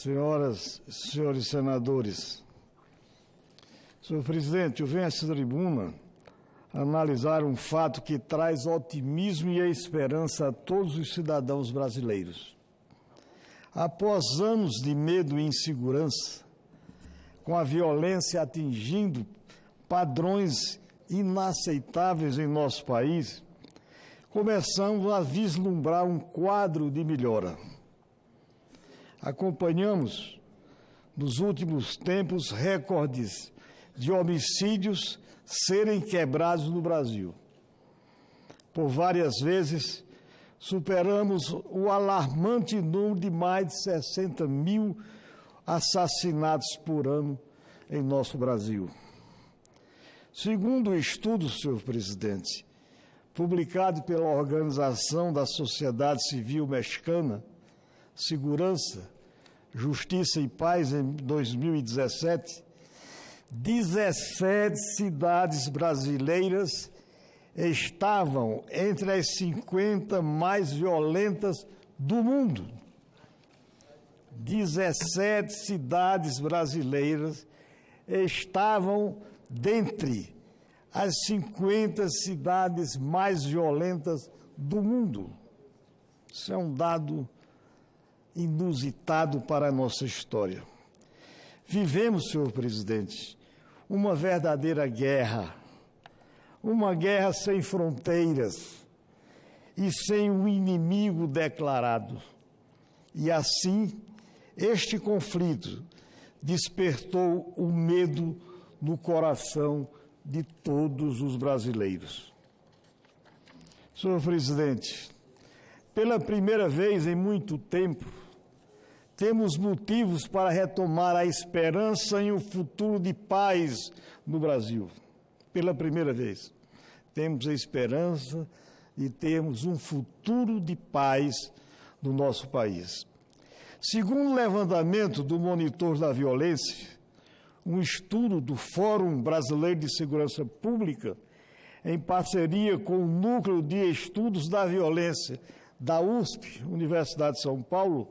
Senhoras e senhores senadores, senhor presidente, eu venho a essa tribuna analisar um fato que traz otimismo e esperança a todos os cidadãos brasileiros. Após anos de medo e insegurança, com a violência atingindo padrões inaceitáveis em nosso país, começamos a vislumbrar um quadro de melhora. Acompanhamos, nos últimos tempos, recordes de homicídios serem quebrados no Brasil. Por várias vezes, superamos o alarmante número de mais de 60 mil assassinatos por ano em nosso Brasil. Segundo o estudo, senhor presidente, publicado pela Organização da Sociedade Civil Mexicana, Segurança, Justiça e Paz, em 2017, 17 cidades brasileiras estavam entre as 50 mais violentas do mundo. 17 cidades brasileiras estavam dentre as 50 cidades mais violentas do mundo. Isso é um dado inusitado para a nossa história. Vivemos, senhor presidente, uma verdadeira guerra, uma guerra sem fronteiras e sem um inimigo declarado. E assim, este conflito despertou o medo no coração de todos os brasileiros. Senhor presidente, pela primeira vez em muito tempo, temos motivos para retomar a esperança em um futuro de paz no Brasil. Pela primeira vez, temos a esperança de termos um futuro de paz no nosso país. Segundo o levantamento do Monitor da Violência, um estudo do Fórum Brasileiro de Segurança Pública, em parceria com o Núcleo de Estudos da Violência da USP, Universidade de São Paulo,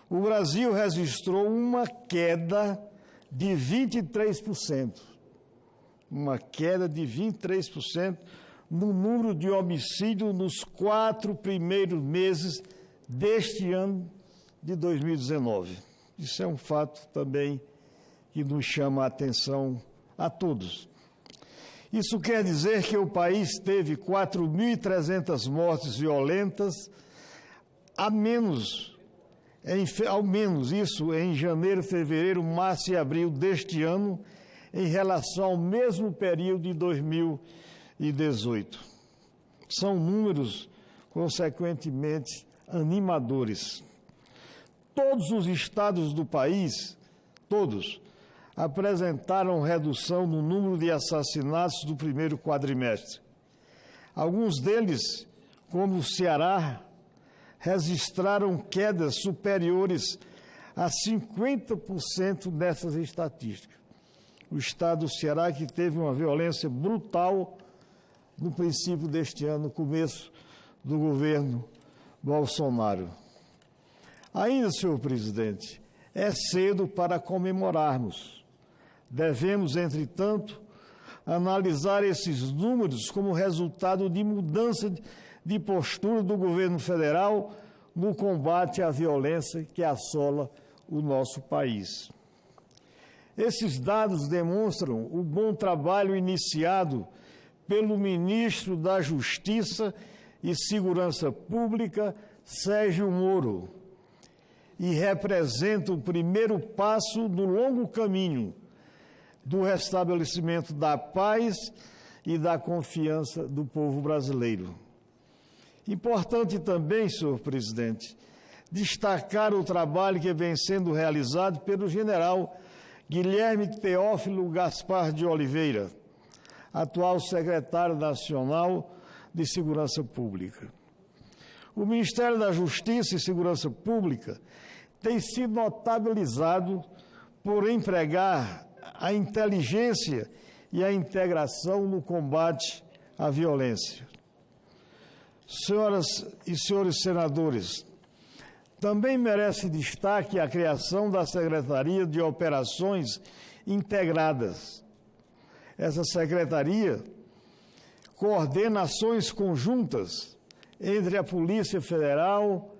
o Brasil registrou uma queda de 23%. Uma queda de 23% no número de homicídios nos 4 primeiros meses deste ano de 2019. Isso é um fato também que nos chama a atenção a todos. Isso quer dizer que o país teve 4.300 mortes violentas ao menos isso em janeiro, fevereiro, março e abril deste ano, em relação ao mesmo período de 2018. São números, consequentemente, animadores. Todos os estados do país, todos, apresentaram redução no número de assassinatos do primeiro quadrimestre. Alguns deles, como o Ceará, registraram quedas superiores a 50% nessas estatísticas. O estado do Ceará, que teve uma violência brutal no princípio deste ano, no começo do governo Bolsonaro. Ainda, senhor presidente, é cedo para comemorarmos. Devemos, entretanto, analisar esses números como resultado de mudança de postura do governo federal no combate à violência que assola o nosso país. Esses dados demonstram o bom trabalho iniciado pelo ministro da Justiça e Segurança Pública, Sérgio Moro, e representam o primeiro passo no longo caminho do restabelecimento da paz e da confiança do povo brasileiro. Importante também, senhor presidente, destacar o trabalho que vem sendo realizado pelo general Guilherme Teófilo Gaspar de Oliveira, atual secretário nacional de Segurança Pública. O Ministério da Justiça e Segurança Pública tem sido notabilizado por empregar a inteligência e a integração no combate à violência. Senhoras e senhores senadores, Também merece destaque a criação da Secretaria de Operações Integradas. Essa secretaria coordena ações conjuntas entre a Polícia Federal,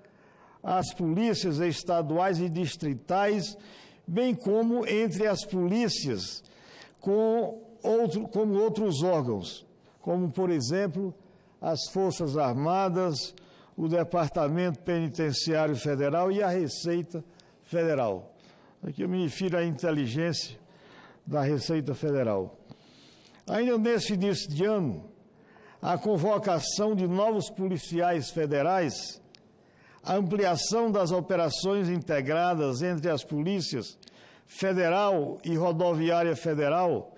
as polícias estaduais e distritais, bem como entre as polícias como outros órgãos, como, por exemplo, as Forças Armadas, o Departamento Penitenciário Federal e a Receita Federal. Aqui eu me refiro à inteligência da Receita Federal. Ainda nesse início de ano, a convocação de novos policiais federais, a ampliação das operações integradas entre as polícias federal e rodoviária federal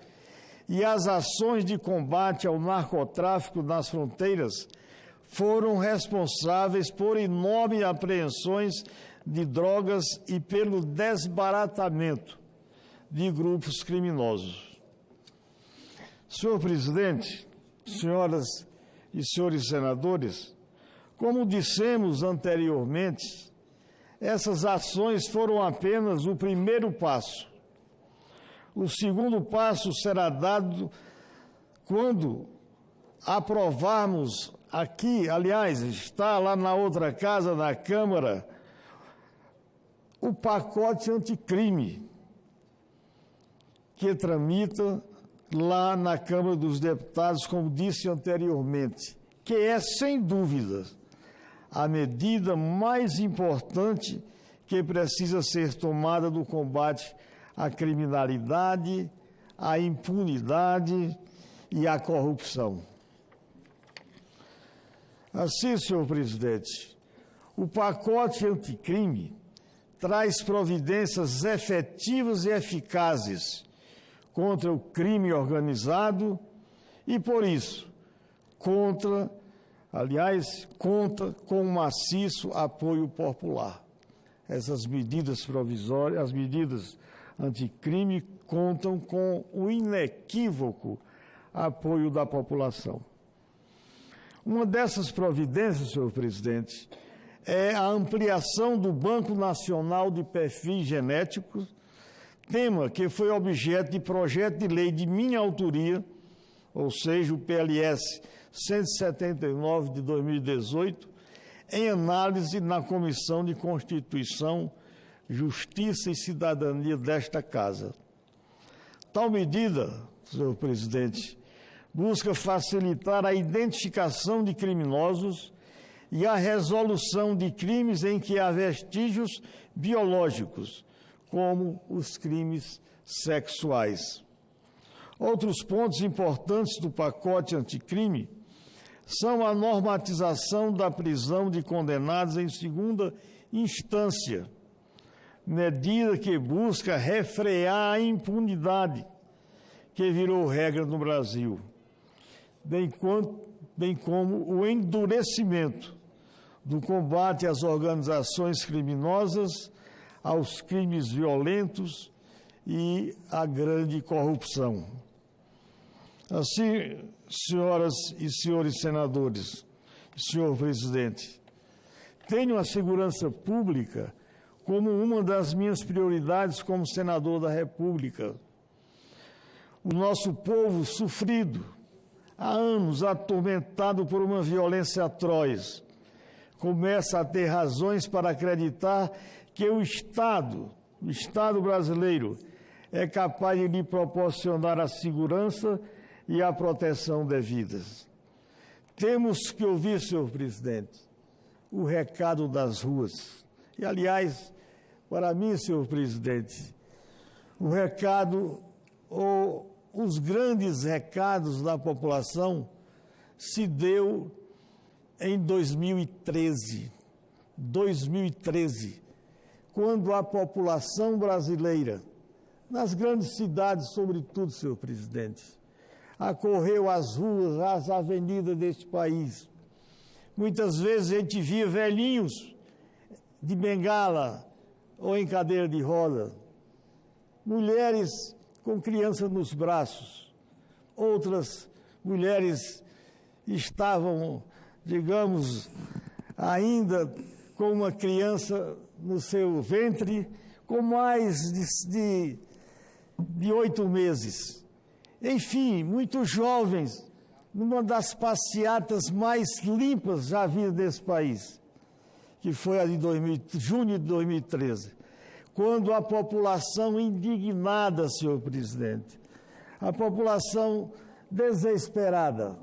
e as ações de combate ao narcotráfico nas fronteiras foram responsáveis por enormes apreensões de drogas e pelo desbaratamento de grupos criminosos. Senhor presidente, senhoras e senhores senadores, como dissemos anteriormente, essas ações foram apenas o primeiro passo. O segundo passo será dado quando aprovarmos aqui, aliás, está lá na outra casa, na Câmara, o pacote anticrime, que tramita lá na Câmara dos Deputados, como disse anteriormente, que é, sem dúvida, a medida mais importante que precisa ser tomada no combate à criminalidade, à impunidade e à corrupção. Assim, senhor presidente, o pacote anticrime traz providências efetivas e eficazes contra o crime organizado e, por isso, conta com um maciço apoio popular. Essas medidas provisórias, as medidas anticrime, contam com o inequívoco apoio da população. Uma dessas providências, senhor presidente, é a ampliação do Banco Nacional de Perfis Genéticos, tema que foi objeto de projeto de lei de minha autoria, ou seja, o PLS 179 de 2018, em análise na Comissão de Constituição, Justiça e Cidadania desta Casa. Tal medida, senhor presidente, busca facilitar a identificação de criminosos e a resolução de crimes em que há vestígios biológicos, como os crimes sexuais. Outros pontos importantes do pacote anticrime são a normatização da prisão de condenados em segunda instância, medida que busca refrear a impunidade que virou regra no Brasil, bem como o endurecimento do combate às organizações criminosas, aos crimes violentos e à grande corrupção. Assim, senhoras e senhores senadores, senhor presidente, tenho a segurança pública como uma das minhas prioridades como senador da República. O nosso povo sofrido, há anos atormentado por uma violência atroz, começa a ter razões para acreditar que o Estado brasileiro, é capaz de lhe proporcionar a segurança e a proteção devidas. Temos que ouvir, senhor presidente, o recado das ruas. E, aliás, para mim, senhor presidente, o recado, ou os grandes recados da população se deu em 2013, quando a população brasileira, nas grandes cidades, sobretudo, senhor presidente, acorreu às ruas, às avenidas deste país. Muitas vezes a gente via velhinhos de bengala ou em cadeira de roda, mulheres com criança nos braços, outras mulheres estavam, digamos, ainda com uma criança no seu ventre com mais de 8 meses. Enfim, muitos jovens, numa das passeatas mais limpas já vistas nesse país, que foi a de junho de 2013, quando a população indignada, senhor presidente, a população desesperada,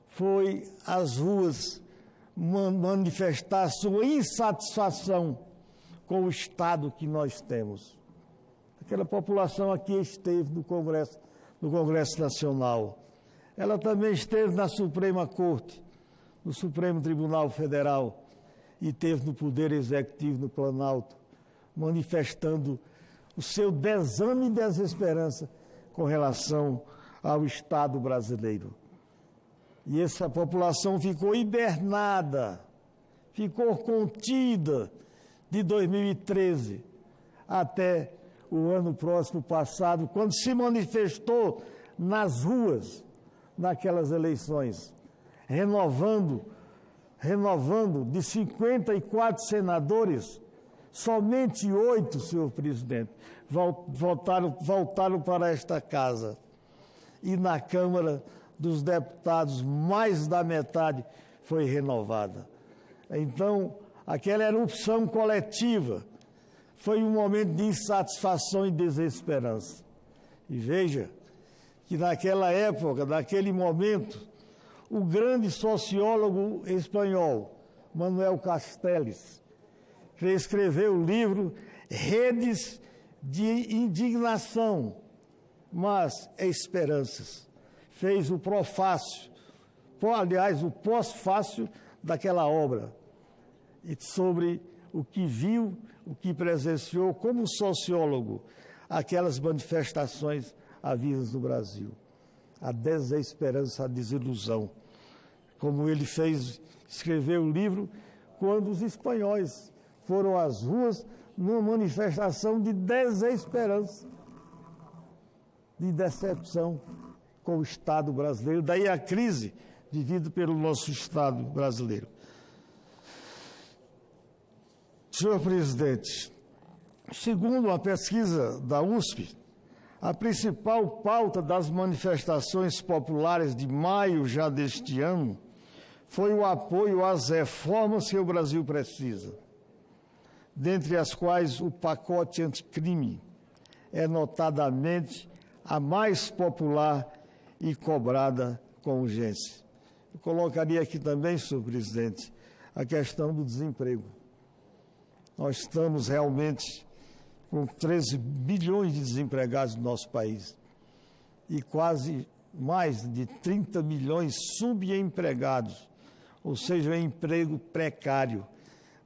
foi às ruas manifestar sua insatisfação com o Estado que nós temos. Aquela população aqui esteve no Congresso Nacional. Ela também esteve na Suprema Corte, no Supremo Tribunal Federal, e esteve no Poder Executivo, no Planalto, manifestando o seu desânimo e desesperança com relação ao Estado brasileiro. E essa população ficou hibernada, ficou contida de 2013 até o ano próximo passado, quando se manifestou nas ruas, naquelas eleições, renovando de 54 senadores, somente 8, senhor presidente, voltaram para esta casa. E na Câmara dos Deputados, mais da metade foi renovada. Então, aquela erupção coletiva foi um momento de insatisfação e desesperança. E veja que naquela época, naquele momento, o grande sociólogo espanhol, Manuel Castells, que escreveu o livro Redes de Indignação, mas Esperanças. Fez o prefácio, aliás, o pós-fácio daquela obra, e sobre o que viu, o que presenciou como sociólogo, aquelas manifestações havidas no Brasil. A desesperança, a desilusão. Como ele escreveu o livro, quando os espanhóis foram às ruas numa manifestação de desesperança, de decepção com o Estado brasileiro, daí a crise vivida pelo nosso Estado brasileiro. Senhor presidente, segundo uma pesquisa da USP, a principal pauta das manifestações populares de maio já deste ano foi o apoio às reformas que o Brasil precisa, dentre as quais o pacote anticrime é notadamente a mais popular e cobrada com urgência. Eu colocaria aqui também, senhor presidente, a questão do desemprego. Nós estamos realmente com 13 bilhões de desempregados no nosso país e quase mais de 30 milhões subempregados, ou seja, em emprego precário.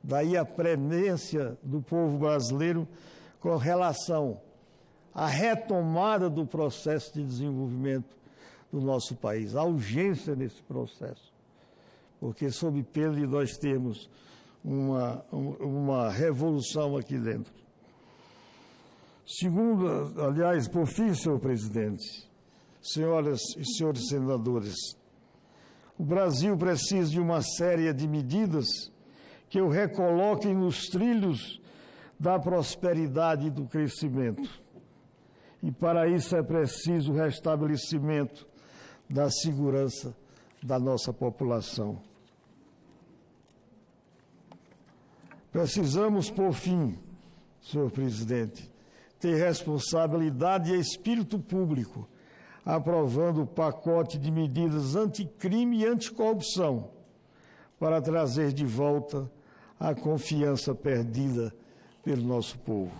Daí a premência do povo brasileiro com relação à retomada do processo de desenvolvimento do nosso país, a urgência nesse processo, porque sob pena de nós termos uma revolução aqui dentro. Segundo, aliás, por fim, senhor presidente, senhoras e senhores senadores, o Brasil precisa de uma série de medidas que o recoloquem nos trilhos da prosperidade e do crescimento. E para isso é preciso o restabelecimento da segurança da nossa população. Precisamos, por fim, senhor presidente, ter responsabilidade e espírito público, aprovando o pacote de medidas anticrime e anticorrupção, para trazer de volta a confiança perdida pelo nosso povo.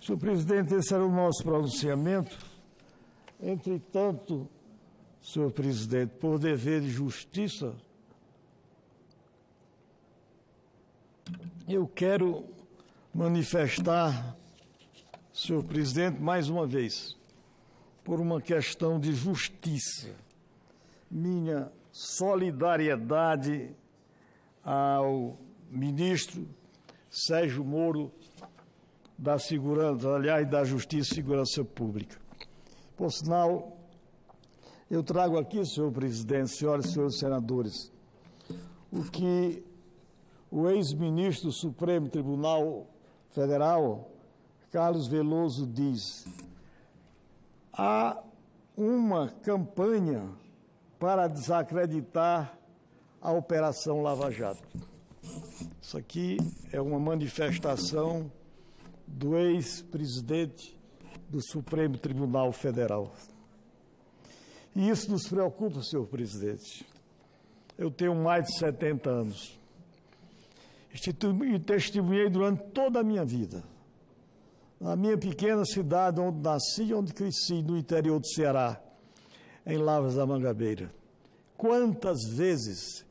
Senhor presidente, esse era o nosso pronunciamento. Entretanto, senhor presidente, por dever de justiça, eu quero manifestar, senhor presidente, mais uma vez, por uma questão de justiça, minha solidariedade ao ministro Sérgio Moro da Segurança, aliás, da Justiça e Segurança Pública. Por sinal, eu trago aqui, senhor presidente, senhoras e senhores senadores, o que o ex-ministro do Supremo Tribunal Federal, Carlos Veloso, diz: há uma campanha para desacreditar a Operação Lava Jato. Isso aqui é uma manifestação do ex-presidente do Supremo Tribunal Federal. E isso nos preocupa, senhor presidente. Eu tenho mais de 70 anos. E testemunhei durante toda a minha vida. Na minha pequena cidade, onde nasci e onde cresci, no interior do Ceará, em Lavras da Mangabeira. Quantas vezes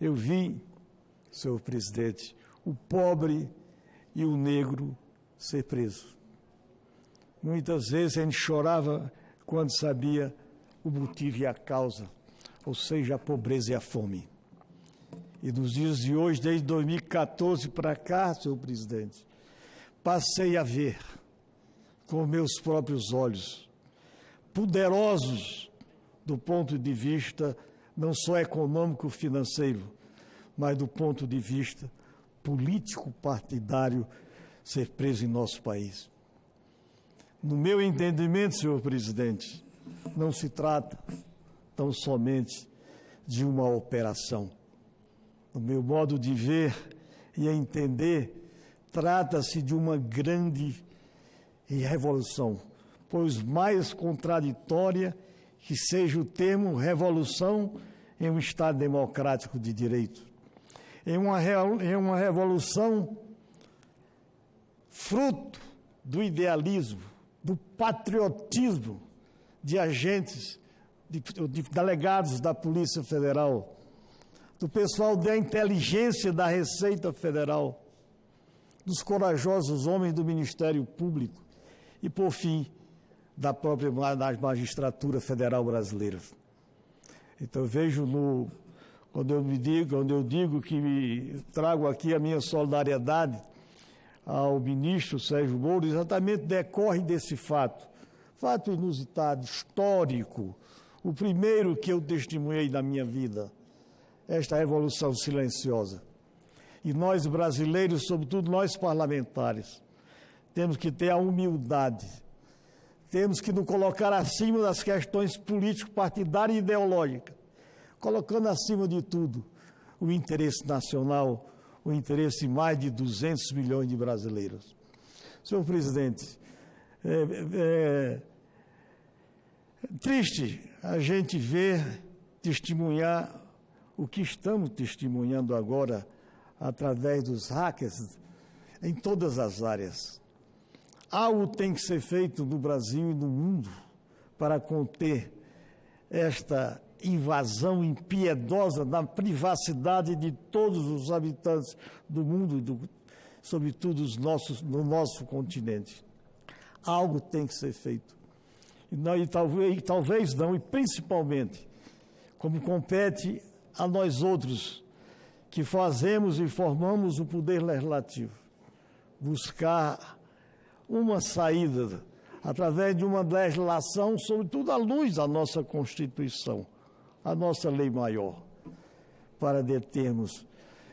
eu vi, senhor presidente, o pobre e o negro ser preso. Muitas vezes a gente chorava quando sabia o motivo e a causa, ou seja, a pobreza e a fome. E nos dias de hoje, desde 2014 para cá, senhor presidente, passei a ver com meus próprios olhos, poderosos do ponto de vista não só econômico-financeiro, mas do ponto de vista político-partidário, ser preso em nosso país. No meu entendimento, senhor presidente, não se trata tão somente de uma operação. No meu modo de ver e entender, trata-se de uma grande revolução, pois mais contraditória que seja o termo revolução em um Estado democrático de direito. Em uma revolução fruto do idealismo, do patriotismo de agentes, de delegados da Polícia Federal, do pessoal da inteligência da Receita Federal, dos corajosos homens do Ministério Público e, por fim, da própria magistratura federal brasileira. Então, vejo quando eu digo que trago aqui a minha solidariedade ao ministro Sérgio Moro, exatamente decorre desse fato inusitado, histórico, o primeiro que eu testemunhei na minha vida, esta revolução silenciosa. E nós brasileiros, sobretudo nós parlamentares, temos que ter a humildade, temos que nos colocar acima das questões político-partidárias e ideológicas, colocando acima de tudo o interesse nacional, o interesse de mais de 200 milhões de brasileiros. Senhor presidente, é triste a gente ver, testemunhar o que estamos testemunhando agora através dos hackers em todas as áreas. Algo tem que ser feito no Brasil e no mundo para conter esta invasão impiedosa na privacidade de todos os habitantes do mundo, sobretudo no nosso continente. Algo tem que ser feito. Talvez não, e principalmente, como compete a nós outros, que fazemos e formamos o poder legislativo, buscar uma saída através de uma legislação, sobretudo à luz da nossa Constituição, a nossa lei maior, para determos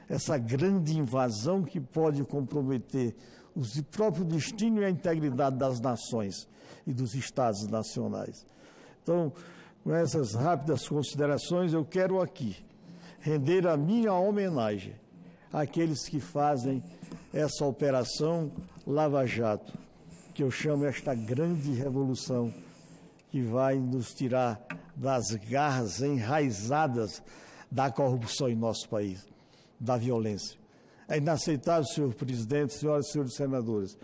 essa grande invasão que pode comprometer o próprio destino e a integridade das nações e dos Estados nacionais. Então, com essas rápidas considerações, eu quero aqui render a minha homenagem àqueles que fazem essa operação Lava Jato, que eu chamo esta grande revolução que vai nos tirar das garras enraizadas da corrupção em nosso país, da violência. É inaceitável, senhor presidente, senhoras e senhores senadores.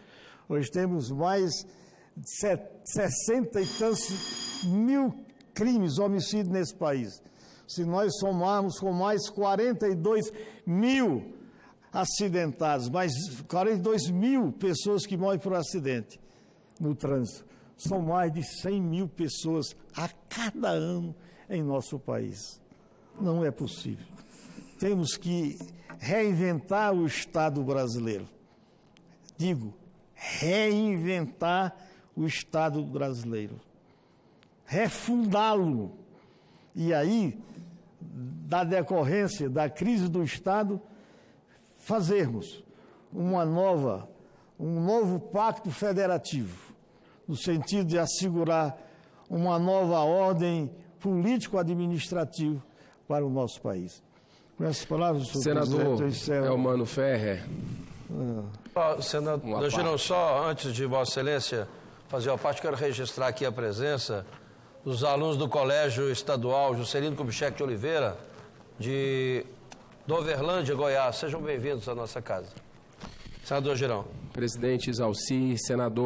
Hoje temos mais de 60 e tantos mil crimes, homicídios nesse país. Se nós somarmos com mais 42 mil acidentados, mais 42 mil pessoas que morrem por acidente no trânsito, são mais de 100 mil pessoas a cada ano em nosso país. Não é possível. Temos que reinventar o Estado brasileiro. Digo, reinventar o Estado brasileiro. Refundá-lo. E aí da decorrência da crise do Estado, fazermos um novo pacto federativo, no sentido de assegurar uma nova ordem político-administrativa para o nosso país. Com essas palavras, senador Elmano Ferrer. Senador Girão, só antes de Vossa Excelência fazer a parte, quero registrar aqui a presença dos alunos do Colégio Estadual Juscelino Kubitschek de Oliveira, de Doverlândia, Goiás. Sejam bem-vindos à nossa casa. Senador Girão. Presidente Isalci, senador